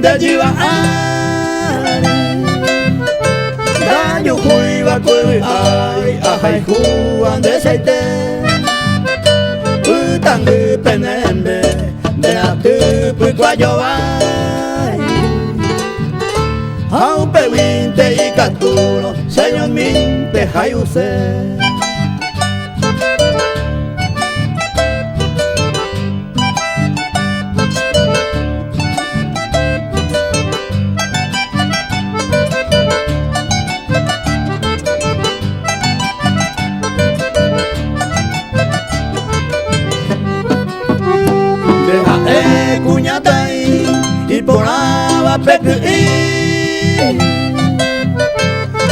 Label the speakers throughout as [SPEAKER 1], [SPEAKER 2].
[SPEAKER 1] de jiwa'ari Dayu hui wa kui ai ahai huan de seite Utangu penembe de atu pui kwa yoai Hau pe winte i katuro señor minte hai use Cuñatai y por abapecuí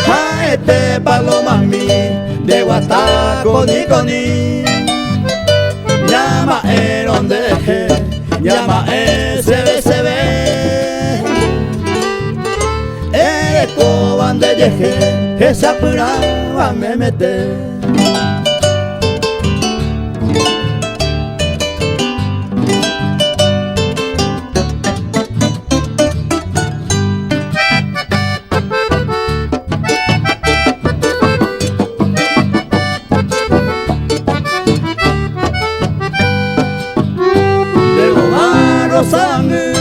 [SPEAKER 1] a este paloma mi de Guataco ni coni llama erondeje llama SBCB el coban de yeje esa pura me mete Sangue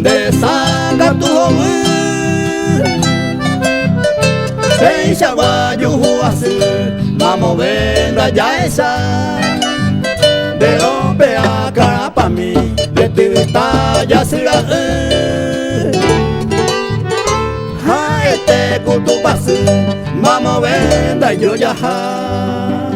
[SPEAKER 1] de saga tu homu Sei shawayu huasu Mamo venda ya esa De rompe a cara pa mi De tuta ya sira Ha este kutu pasu Mamo venda yo ya ha